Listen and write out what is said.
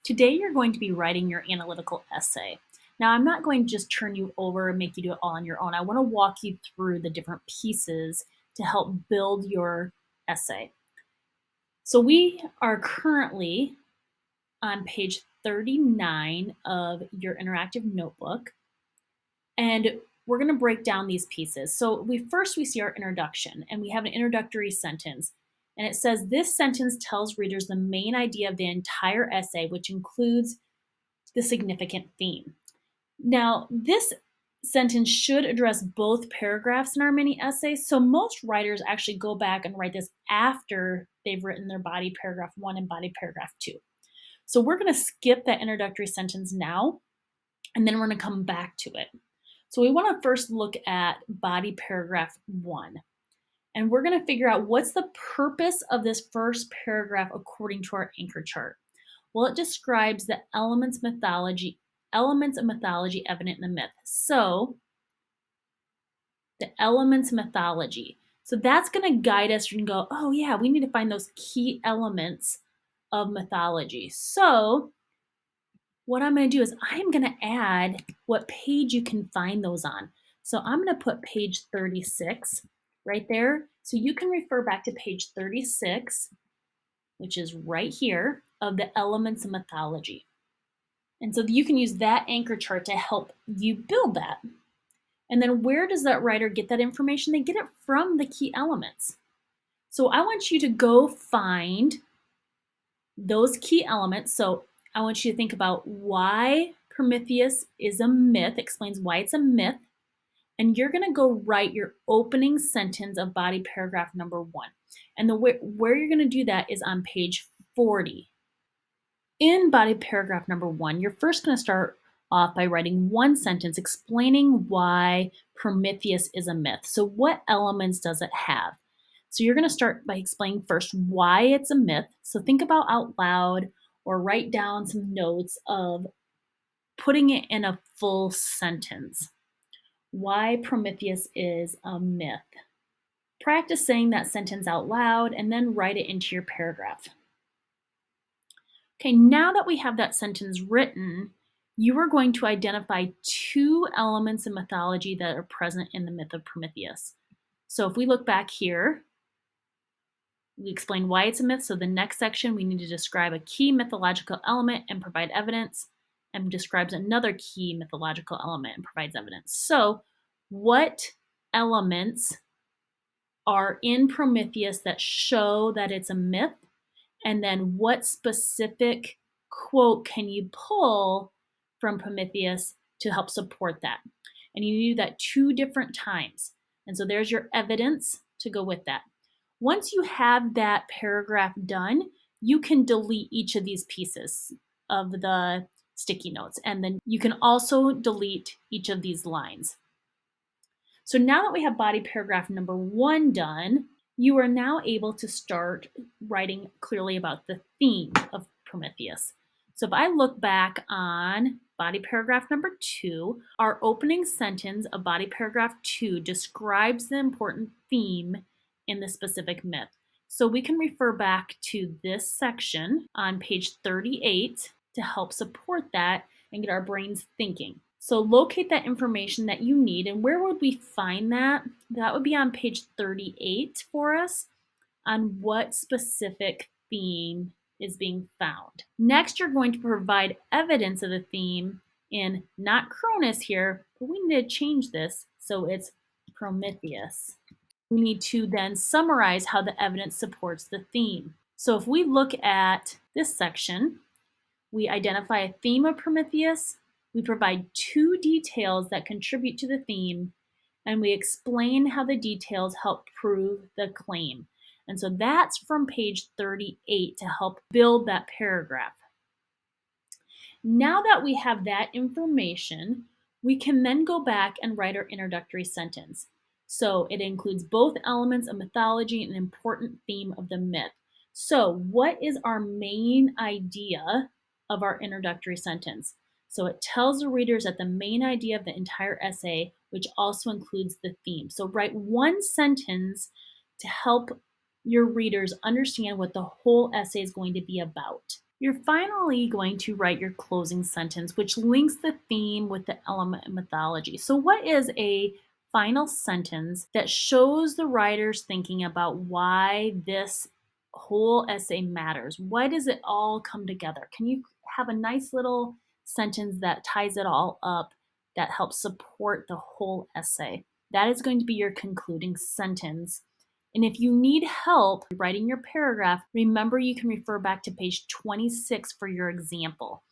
Today you're going to be writing your analytical essay. Now, I'm not going to just turn you over and make you do it all on your own. I want to walk you through the different pieces to help build your essay. So we are currently on page 39 of your interactive notebook, and we're going to break down these pieces. So we see our introduction, and we have an introductory sentence. And it says, this sentence tells readers the main idea of the entire essay, which includes the significant theme. Now, this sentence should address both paragraphs in our mini essay, so most writers actually go back and write this after they've written their body paragraph 1 and body paragraph 2. So we're going to skip that introductory sentence now, and then we're going to come back to it. So we want to first look at body paragraph 1. And we're going to figure out what's the purpose of this first paragraph according to our anchor chart. Well, it describes the elements of mythology evident in the myth. So the elements of mythology. So that's going to guide us and go, oh yeah, we need to find those key elements of mythology. So what I'm going to do is I'm going to add what page you can find those on. So I'm going to put page 36 right there. So you can refer back to page 36, which is right here, of the elements of mythology. And so you can use that anchor chart to help you build that. And then where does that writer get that information? They get it from the key elements. So I want you to go find those key elements. So I want you to think about why Prometheus is a myth, explains why it's a myth. And you're going to go write your opening sentence of body paragraph number 1. And where you're going to do that is on page 40. In body paragraph number 1, you're first going to start off by writing one sentence explaining why Prometheus is a myth. So what elements does it have? So you're going to start by explaining first why it's a myth. So think about out loud or write down some notes of putting it in a full sentence. Why Prometheus is a myth. Practice saying that sentence out loud and then write it into your paragraph. Okay, now that we have that sentence written, you are going to identify 2 elements of mythology that are present in the myth of Prometheus. So if we look back here, we explain why it's a myth. So the next section, we need to describe a key mythological element and provide evidence, and describes another key mythological element and provides evidence. So what elements are in Prometheus that show that it's a myth? And then what specific quote can you pull from Prometheus to help support that? And you do that 2 different times. And so there's your evidence to go with that. Once you have that paragraph done, you can delete each of these pieces of the sticky notes. And then you can also delete each of these lines. So now that we have body paragraph number 1 done, you are now able to start writing clearly about the theme of Prometheus. So if I look back on body paragraph number 2, our opening sentence of body paragraph 2 describes the important theme in the specific myth. So we can refer back to this section on page 38 to help support that and get our brains thinking. So locate that information that you need. And where would we find that? That would be on page 38 for us on what specific theme is being found. Next, you're going to provide evidence of the theme in not Cronus here, but we need to change this so it's Prometheus. We need to then summarize how the evidence supports the theme. So if we look at this section, we identify a theme of Prometheus, we provide 2 details that contribute to the theme, and we explain how the details help prove the claim. And so that's from page 38 to help build that paragraph. Now that we have that information, we can then go back and write our introductory sentence. So it includes both elements of mythology and an important theme of the myth. So what is our main idea of our introductory sentence? So it tells the readers that the main idea of the entire essay, which also includes the theme. So write one sentence to help your readers understand what the whole essay is going to be about. You're finally going to write your closing sentence, which links the theme with the element and mythology. So, what is a final sentence that shows the writer's thinking about why this whole essay matters? Why does it all come together? Can you have a nice little sentence that ties it all up that helps support the whole essay? That is going to be your concluding sentence. And if you need help writing your paragraph, remember you can refer back to page 26 for your example.